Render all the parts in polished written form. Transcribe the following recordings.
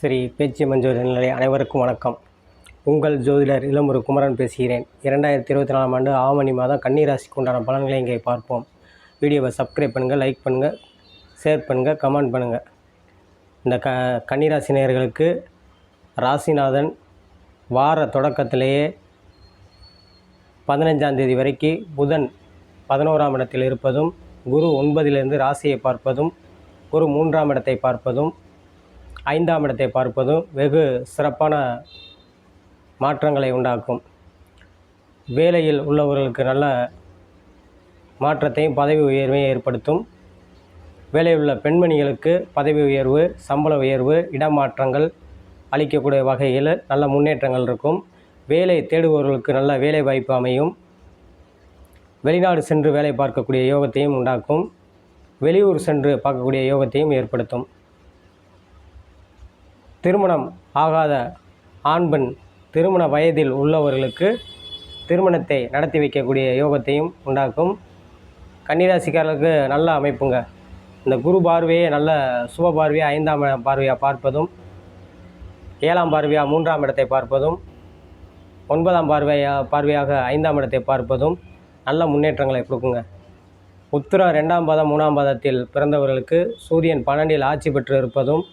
ஸ்ரீ பேச்சு மஞ்சள் நிலை அனைவருக்கும் வணக்கம். உங்கள் ஜோதிடர் இளமுரு குமரன் பேசுகிறேன். 2024 ஆண்டு ஆவணி மாதம் கன்னி ராசிக்கு உண்டான பலன்களை இங்கே பார்ப்போம். வீடியோவை சப்ஸ்கிரைப் பண்ணுங்கள், லைக் பண்ணுங்கள், ஷேர் பண்ணுங்கள், கமெண்ட் பண்ணுங்கள். இந்த கன்னிராசி நேயர்களுக்கு ராசிநாதன் வார தொடக்கத்திலேயே 15ஆம் தேதி வரைக்கும் புதன் 11ஆம் இடத்தில் இருப்பதும், குரு 9லிருந்து ராசியை பார்ப்பதும், குரு 3ஆம் இடத்தை பார்ப்பதும், 5ஆம் இடத்தை பார்ப்பதும் வெகு சிறப்பான மாற்றங்களை உண்டாக்கும். வேலையில் உள்ளவர்களுக்கு நல்ல மாற்றத்தையும் பதவி உயர்வையும் ஏற்படுத்தும். வேலையில் உள்ள பெண்மணிகளுக்கு பதவி உயர்வு, சம்பள உயர்வு, இடமாற்றங்கள் அளிக்கக்கூடிய வகையில் நல்ல முன்னேற்றங்கள் இருக்கும். வேலை தேடுபவர்களுக்கு நல்ல வேலை வாய்ப்பு அமையும். வெளிநாடு சென்று வேலை பார்க்கக்கூடிய யோகத்தையும் உண்டாக்கும். வெளியூர் சென்று பார்க்கக்கூடிய யோகத்தையும் ஏற்படுத்தும். திருமணம் ஆகாத ஆண் பெண் திருமண வயதில் உள்ளவர்களுக்கு திருமணத்தை நடத்தி வைக்கக்கூடிய யோகத்தையும் உண்டாக்கும். கன்னிராசிக்காரர்களுக்கு நல்ல அமைப்புங்க. இந்த குரு பார்வையை நல்ல சுப பார்வையாக 5ஆம் பார்வையாக பார்ப்பதும், 7ஆம் பார்வையாக 3ஆம் இடத்தை பார்ப்பதும், 9ஆம் பார்வையாக 5ஆம் இடத்தை பார்ப்பதும் நல்ல முன்னேற்றங்களை கொடுக்குங்க. உத்திரம் 2ஆம் பாதம் 3ஆம் பாதத்தில் பிறந்தவர்களுக்கு சூரியன் 12இல் ஆட்சி பெற்று இருப்பதும்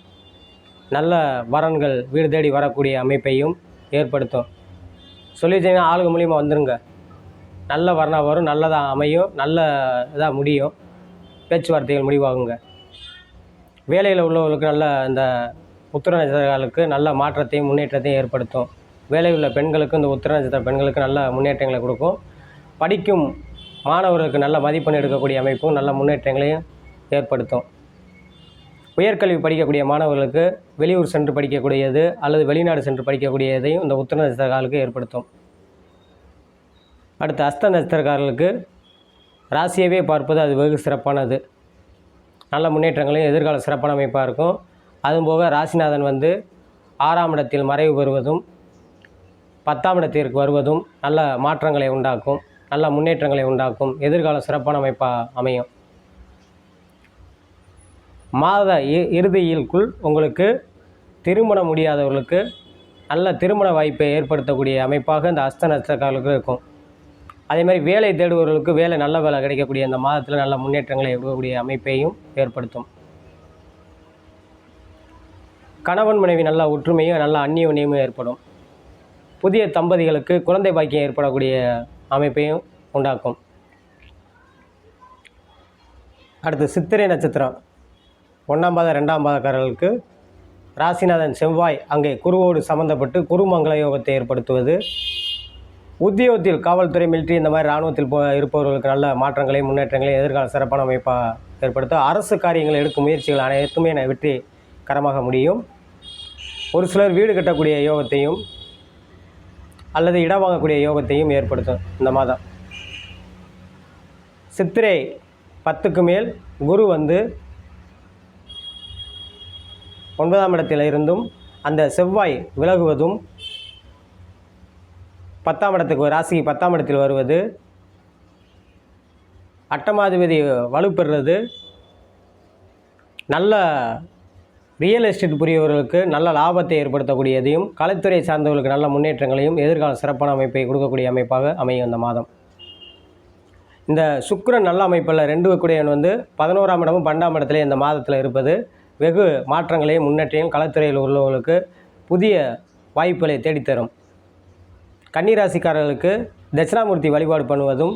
நல்ல வரன்கள் வீடு தேடி வரக்கூடிய அமைப்பையும் ஏற்படுத்தும். சொல்லிச்சிங்கன்னா ஆளுங்க மூலியமாக வந்துருங்க. நல்ல வரணம் வரும், நல்லதாக அமையும், நல்ல இதாக முடியும், பேச்சுவார்த்தைகள் முடிவாகுங்க. வேலையில் உள்ளவர்களுக்கு நல்ல இந்த உத்திர நட்சத்திரங்களுக்கு நல்ல மாற்றத்தையும் முன்னேற்றத்தையும் ஏற்படுத்தும். வேலையில் உள்ள பெண்களுக்கு இந்த உத்திர நட்சத்திர பெண்களுக்கு நல்ல முன்னேற்றங்களை கொடுக்கும். படிக்கும் மாணவர்களுக்கு நல்ல மதிப்பெண் எடுக்கக்கூடிய அமைப்பும் நல்ல முன்னேற்றங்களையும் ஏற்படுத்தும். உயர்கல்வி படிக்கக்கூடிய மாணவர்களுக்கு வெளியூர் சென்று படிக்கக்கூடியது அல்லது வெளிநாடு சென்று படிக்கக்கூடியதையும் இந்த உத்திர நட்சத்திரக்காரர்களுக்கு ஏற்படுத்தும். அடுத்து அஸ்த நட்சத்திரக்காரர்களுக்கு ராசியவே பார்ப்பது அது வெகு சிறப்பானது. நல்ல முன்னேற்றங்களையும் எதிர்கால சிறப்பான அமைப்பாக இருக்கும். அதுபோக ராசிநாதன் 6ஆம் இடத்தில் மறைவு பெறுவதும் 10ஆம் இடத்திற்கு வருவதும் நல்ல மாற்றங்களை உண்டாக்கும், நல்ல முன்னேற்றங்களை உண்டாக்கும், எதிர்கால சிறப்பான அமைப்பாக அமையும். மாத இறுதியிற்குள் உங்களுக்கு திருமணம் முடியாதவர்களுக்கு நல்ல திருமண வாய்ப்பை ஏற்படுத்தக்கூடிய அமைப்பாக இந்த அஸ்த நட்சத்திரக்காரர்களுக்கு இருக்கும். அதேமாதிரி வேலை தேடுபவர்களுக்கு வேலை நல்ல வேலை கிடைக்கக்கூடிய இந்த மாதத்தில் நல்ல முன்னேற்றங்களை எடுக்கக்கூடிய அமைப்பையும் ஏற்படுத்தும். கணவன் மனைவி நல்ல ஒற்றுமையும் நல்ல அந்நியோன்யமும் ஏற்படும். புதிய தம்பதிகளுக்கு குழந்தை பாக்கியம் ஏற்படக்கூடிய அமைப்பையும் உண்டாக்கும். அடுத்து சித்திரை நட்சத்திரம் 1ஆம் பாத 2ஆம் பாதக்காரர்களுக்கு ராசிநாதன் செவ்வாய் அங்கே குருவோடு சம்மந்தப்பட்டு குருமங்கள யோகத்தை ஏற்படுத்துவது. உத்தியோகத்தில் காவல்துறை, மிலிட்ரி இந்த மாதிரி இராணுவத்தில் இருப்பவர்களுக்கு நல்ல மாற்றங்களையும் முன்னேற்றங்களையும் எதிர்கால சிறப்பான அமைப்பாக ஏற்படுத்தும். அரசு காரியங்கள் எடுக்கும் முயற்சிகள் அனைத்துமே வெற்றிகரமாக முடியும். ஒரு சிலர் வீடு கட்டக்கூடிய யோகத்தையும் அல்லது இடம் வாங்கக்கூடிய யோகத்தையும் ஏற்படுத்தும் இந்த மாதம். சித்திரை 10க்கு மேல் குரு 9ஆம் இடத்தில் இருந்தும் அந்த செவ்வாய் விலகுவதும் 10ஆம் இடத்துக்கு ராசிக்கு 10ஆம் இடத்தில் வருவது, அட்டமாதிபதி வலுப்பெறுறது, நல்ல ரியல் எஸ்டேட் புரியவர்களுக்கு நல்ல லாபத்தை ஏற்படுத்தக்கூடியதையும், கலைத்துறை சார்ந்தவர்களுக்கு நல்ல முன்னேற்றங்களையும் எதிர்கால சிறப்பான அமைப்பை கொடுக்கக்கூடிய அமைப்பாக அமையும் இந்த மாதம். இந்த சுக்கிரன் நல்ல அமைப்பில் 2 கூடியவன் 11ஆம் இடமும் 12ஆம் இடத்துல இந்த மாதத்தில் இருப்பது வெகு மாற்றங்களையும் முன்னேற்றையும் கலைத்துறையில் உள்ளவர்களுக்கு புதிய வாய்ப்புகளை தேடித்தரும். கன்னிராசிக்காரர்களுக்கு தட்சிணாமூர்த்தி வழிபாடு பண்ணுவதும்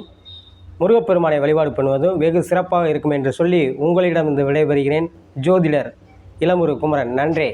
முருகப்பெருமானை வழிபாடு பண்ணுவதும் வெகு சிறப்பாக இருக்கும் என்று சொல்லி உங்களிடம் விடைபெறுகிறேன். ஜோதிடர் இளமுரு குமரன். நன்றி.